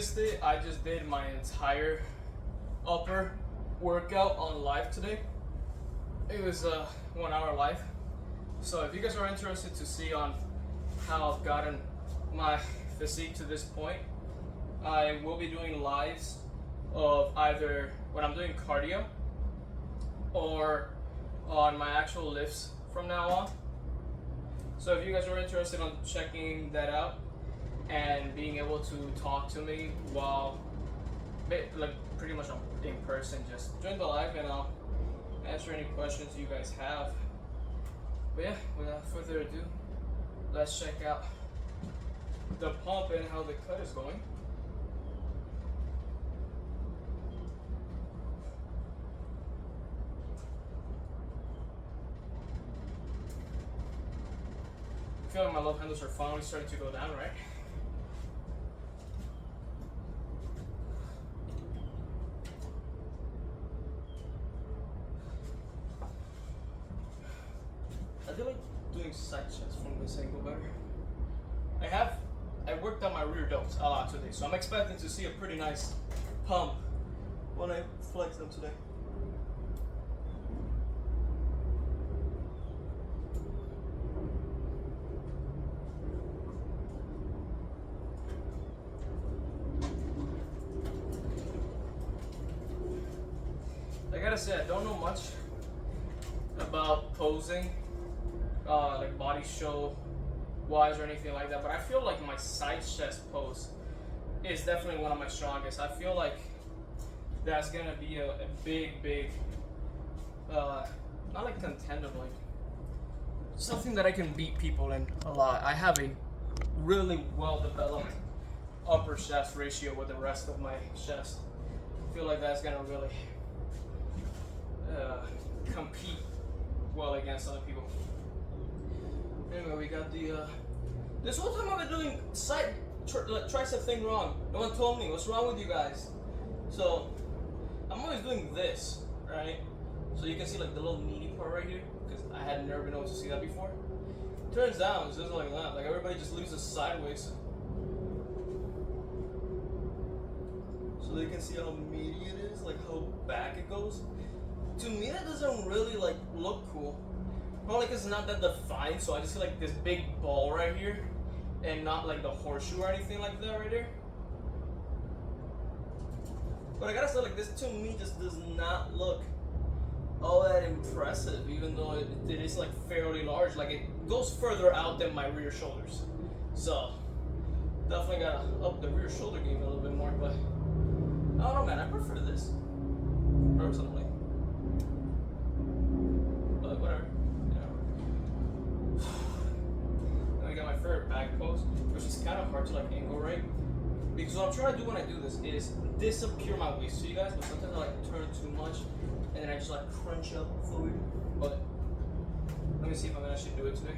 missed it, I just did my entire upper workout on live today. It was a 1 hour live. So if you guys are interested to see on how I've gotten my physique to this point, I will be doing lives of either when I'm doing cardio or on my actual lifts from now on. So if you guys are interested on checking that out and being able to talk to me while like pretty much in person, just join the live and I'll answer any questions you guys have. But yeah, without further ado, let's check out the pump and how the cut is going. I feel like my love handles are finally starting to go down, right? I feel like doing side chest from this angle better. I worked on my rear delts a lot today, so I'm expecting to see a pretty nice pump when I flex them today. I gotta say, I don't know much about posing, like body show wise or anything like that, but I feel like my side chest pose is definitely one of my strongest. I feel like that's gonna be a big, not like contender, but like something that I can beat people in a lot. I have a really well developed upper chest ratio with the rest of my chest. I feel like that's gonna really compete well against other people. Anyway, we got the this whole time I've been doing side tricep thing wrong. No one told me what's wrong with you guys. So I'm always doing this, right? So you can see like the little meaty part right here, because I had never been able to see that before. Turns out it's just like that. Like everybody just leaves it sideways, so they can see how meaty it is, like how back it goes. To me, that doesn't really like look cool. Probably because it's not that defined, so I just see like this big ball right here, and not like the horseshoe or anything like that right here. But I gotta say, like this to me just does not look all that impressive, even though it is like fairly large. Like it goes further out than my rear shoulders, so definitely gotta up the rear shoulder game a little bit more. But I don't know, man. I prefer this personally. But whatever. Then we got my favorite back pose, which is kind of hard to like angle right, because what I'm trying to do when I do this is disappear my waist to you guys, but sometimes I like turn too much and then I just like crunch up forward. But let me see if I'm gonna actually do it today.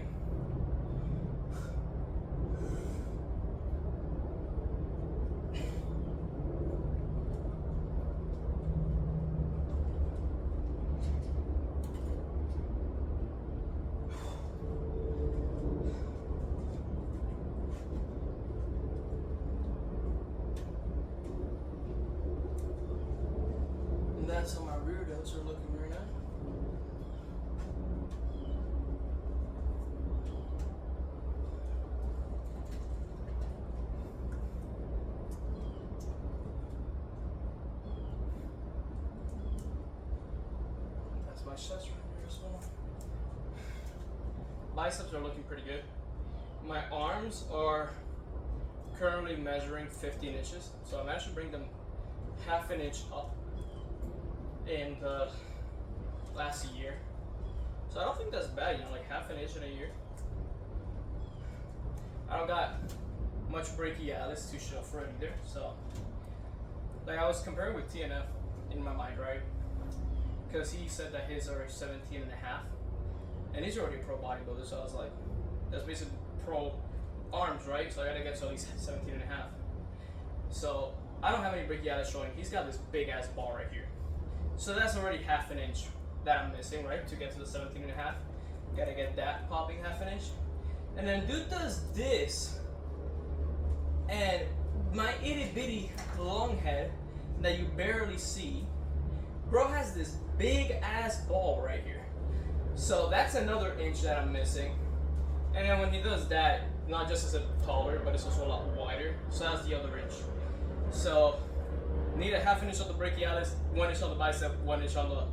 That's how my rear delts are looking right now. That's my chest right there as well. Biceps are looking pretty good. My arms are currently measuring 15 inches, so I'm actually bringing them half an inch up in the last year. So I don't think that's bad, you know, like half an inch in a year. I don't got much brachialis to show for it either, so like I was comparing with TNF in my mind, right? Because he said that his are 17 and a half, and he's already a pro bodybuilder, so I was like, that's basically pro arms, right? So I gotta get to at least 17 and a half. So I don't have any brachialis showing. He's got this big ass ball right here. So that's already half an inch that I'm missing, right? To get to the 17 and a half. Gotta get that popping half an inch. And then dude does this, and my itty bitty long head that you barely see, bro has this big ass ball right here. So that's another inch that I'm missing. And then when he does that, not just is it taller, but it's also a lot wider. So that's the other inch. So need a half inch on the brachialis, 1 inch on the bicep, 1 inch on the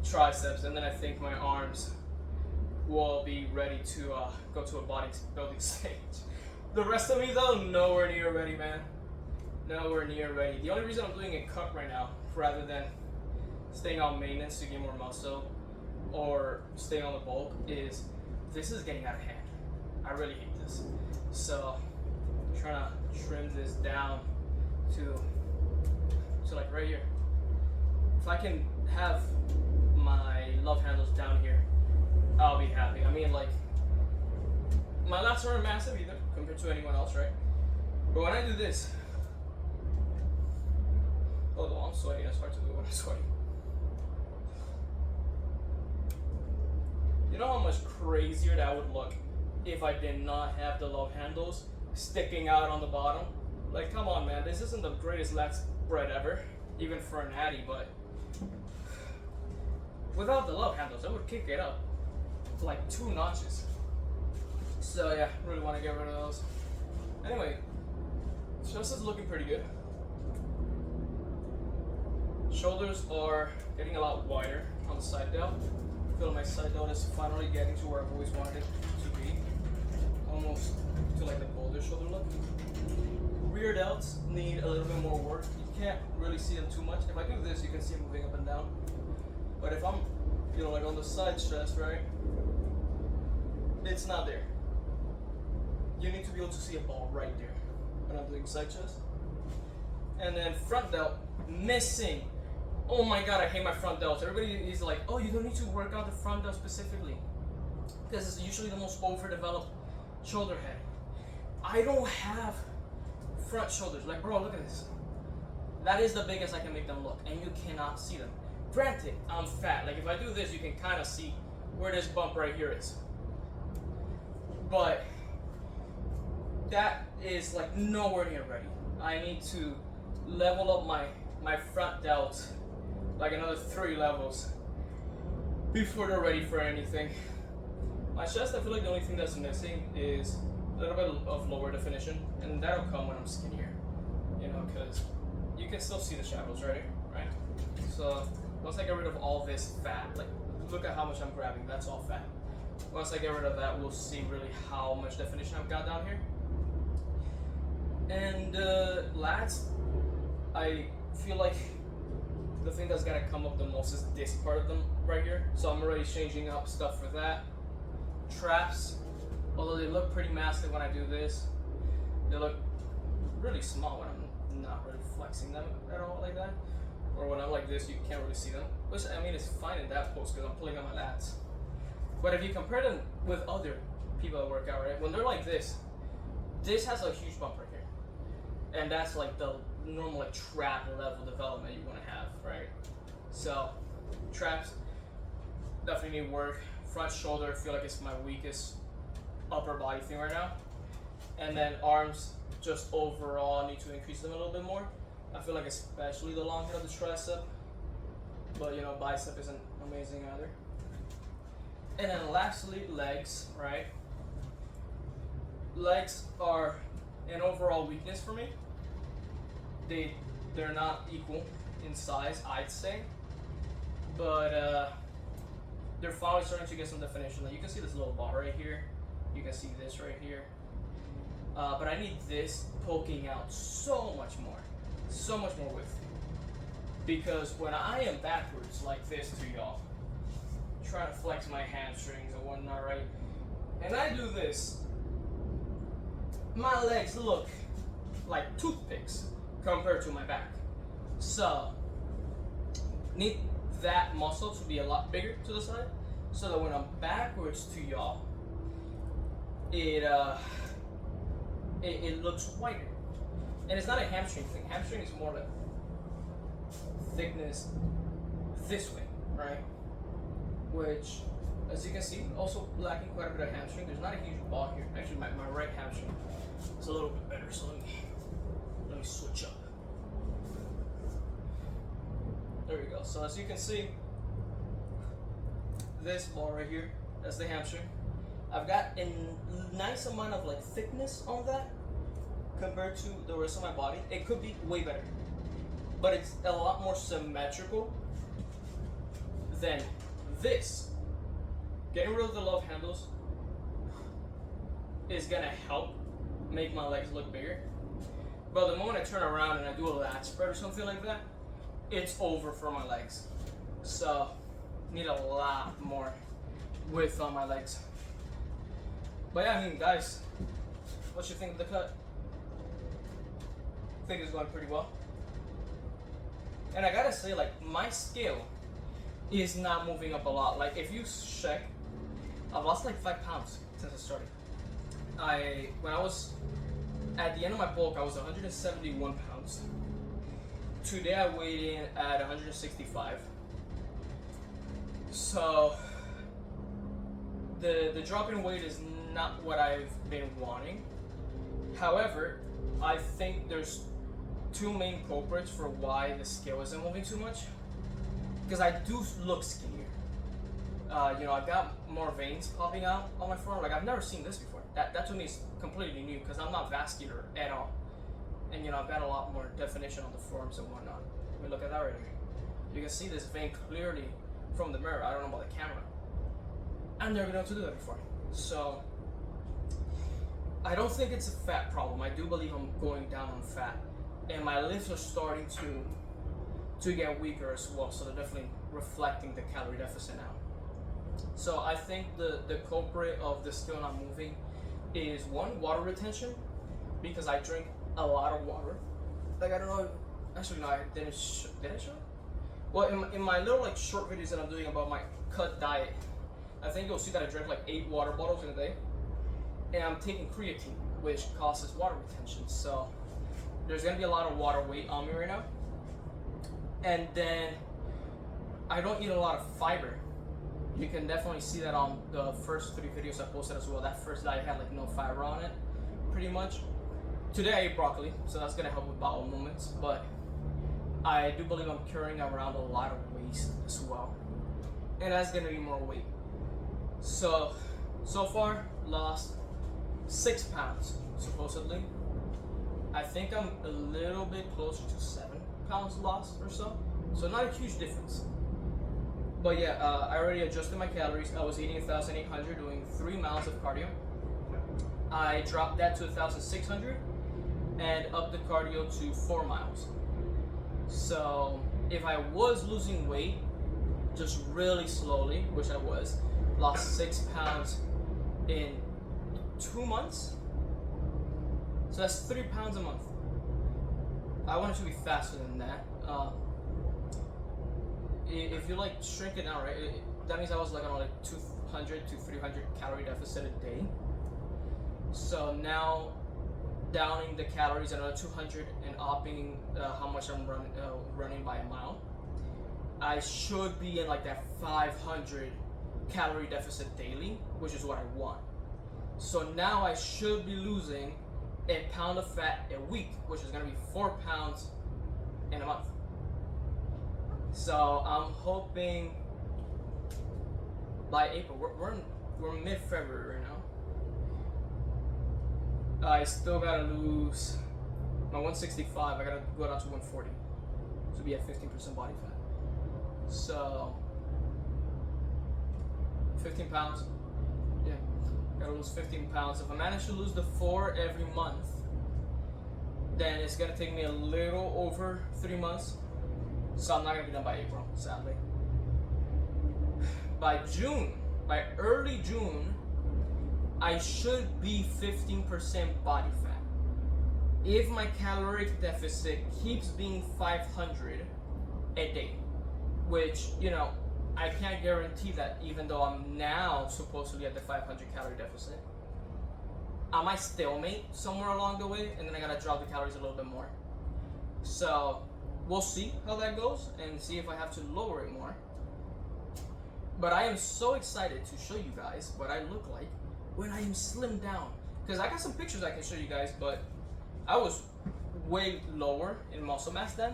triceps, and then I think my arms will be ready to go to a bodybuilding stage. The rest of me though, nowhere near ready, man. Nowhere near ready. The only reason I'm doing a cut right now, rather than staying on maintenance to get more muscle or staying on the bulk, is this is getting out of hand. I really hate this. So I'm trying to trim this down to like right here. If I can have my love handles down here, I'll be happy. I mean, like, my lats aren't massive either compared to anyone else, right? But when I do this, although I'm sweating, it's hard to do when I'm sweating. You know how much crazier that would look if I did not have the love handles sticking out on the bottom? Like, come on, man, this isn't the greatest lat spread ever, even for a natty, but without the love handles, I would kick it up like 2 notches. So yeah, really want to get rid of those. Anyway, chest is looking pretty good. Shoulders are getting a lot wider on the side delt. I feel my side delt is finally getting to where I've always wanted it to be. Almost to like the boulder shoulder look. Rear delts need a little bit more work. You can't really see them too much. If I do this, you can see them moving up and down. But if I'm, you know, like on the side chest, right? It's not there. You need to be able to see a ball right there when I'm doing side chest. And then front delt, missing. Oh my god, I hate my front delts. Everybody is like, oh, you don't need to work out the front delt specifically, because it's usually the most overdeveloped shoulder head. I don't have front shoulders. Like, bro, look at this. That is the biggest I can make them look, and you cannot see them. Granted, I'm fat. Like, if I do this, you can kind of see where this bump right here is. But that is like nowhere near ready. I need to level up my front delt like another 3 levels before they're ready for anything. My chest, I feel like the only thing that's missing is a little bit of lower definition, and that'll come when I'm skinnier, you know, because you can still see the shadows right here, right? So once I get rid of all this fat, like, look at how much I'm grabbing, that's all fat. Once I get rid of that, we'll see really how much definition I've got down here. And lats, I feel like the thing that's gotta come up the most is this part of them right here. So I'm already changing up stuff for that. Traps, although they look pretty massive when I do this, they look really small when I'm not really flexing them at all like that. Or when I'm like this, you can't really see them. Which, I mean, it's fine in that pose because I'm pulling on my lats. But if you compare them with other people that work out, right? When they're like this has a huge bump right here. And that's like the normal like trap level development you want to have, right? So traps definitely need work. Front shoulder, I feel like it's my weakest upper body thing right now. And then arms, just overall need to increase them a little bit more. I feel like especially the long head of the tricep, but you know, bicep isn't amazing either. And then lastly, legs, right? Legs are an overall weakness for me. They're not equal in size, I'd say, but they're finally starting to get some definition. Like, you can see this little bar right here, you can see this right here, but I need this poking out so much more width, because when I am backwards like this to y'all, trying to flex my hamstrings and whatnot, right, and I do this, my legs look like toothpicks compared to my back. So need that muscle to be a lot bigger to the side, so that when I'm backwards to y'all, it looks wider. And it's not a hamstring thing. Hamstring is more like thickness this way, right? Which, as you can see, also lacking quite a bit of hamstring. There's not a huge ball here. Actually, my right hamstring is a little bit better. So let me me switch up. There we go. So as you can see, this ball right here, that's the hamstring. I've got a nice amount of like thickness on that compared to the rest of my body. It could be way better, but it's a lot more symmetrical than this. Getting rid of the love handles is gonna help make my legs look bigger. But the moment I turn around and I do a lat spread or something like that, it's over for my legs. So, need a lot more width on my legs. But yeah, I mean, guys, what you think of the cut? I think it's going pretty well. And I gotta say, like, my scale is not moving up a lot. Like, if you check, I've lost like 5 pounds since I started. When I was at the end of my bulk, I was 171 pounds. Today I weighed in at 165. So the drop in weight is not what I've been wanting. However, I think there's 2 main culprits for why the scale isn't moving too much. Because I do look skinnier. You know, I've got more veins popping out on my forearm. Like, I've never seen this before. That to me is completely new because I'm not vascular at all. And you know, I've got a lot more definition on the forearms and whatnot. I mean, look at that right here. You can see this vein clearly from the mirror. I don't know about the camera. I've never been able to do that before. So, I don't think it's a fat problem. I do believe I'm going down on fat. And my lifts are starting to get weaker as well. So they're definitely reflecting the calorie deficit now. So I think the culprit of the scale not moving is 1, water retention, because I drink a lot of water. Like, I don't know, actually no, I didn't, did I show? Well, in my little like short videos that I'm doing about my cut diet, I think you'll see that I drink like 8 water bottles in a day, and I'm taking creatine, which causes water retention. So there's gonna be a lot of water weight on me right now. And then I don't eat a lot of fiber. You can definitely see that on the first 3 videos I posted as well. That first diet had like no fiber on it, pretty much. Today I ate broccoli, so that's gonna help with bowel movements, but I do believe I'm carrying around a lot of waste as well. And that's gonna be more weight. So far, lost 6 pounds, supposedly. I think I'm a little bit closer to 7 pounds lost or so. So not a huge difference. But yeah, I already adjusted my calories. I was eating 1,800, doing 3 miles of cardio. I dropped that to 1,600 and upped the cardio to 4 miles. So if I was losing weight, just really slowly, which I was, lost 6 pounds in 2 months. So that's 3 pounds a month. I want it to be faster than that. If you like shrink it down, right, that means I was like on like 200 to 300 calorie deficit a day. So now downing the calories another 200 and upping how much I'm running by a mile, I should be in like that 500 calorie deficit daily, which is what I want. So now I should be losing a pound of fat a week, which is gonna be 4 pounds in a month. So I'm hoping by April, we're mid-February right now. I still gotta lose my 165. I gotta go down to 140 to be at 15% body fat. So 15 pounds. Yeah, gotta lose 15 pounds. If I manage to lose the 4 every month, then it's gonna take me a little over 3 months. So I'm not gonna be done by April, sadly. By June, by early June, I should be 15% body fat. If my caloric deficit keeps being 500 a day, which, you know, I can't guarantee that, even though I'm now supposedly at the 500 calorie deficit. I might stalemate somewhere along the way, and then I gotta drop the calories a little bit more. So we'll see how that goes and see if I have to lower it more. But I am so excited to show you guys what I look like when I am slimmed down. Because I got some pictures I can show you guys, but I was way lower in muscle mass then.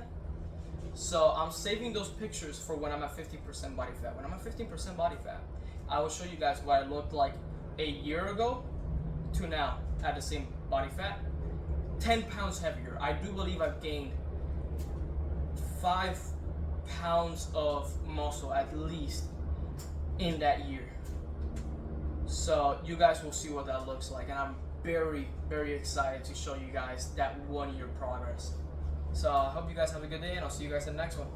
So I'm saving those pictures for when I'm at 15% body fat. When I'm at 15% body fat, I will show you guys what I looked like a year ago to now at the same body fat. 10 pounds heavier. I do believe I've gained 5 pounds of muscle at least in that year. So you guys will see what that looks like, and I'm very, very excited to show you guys that 1 year progress. So I hope you guys have a good day, and I'll see you guys in the next one.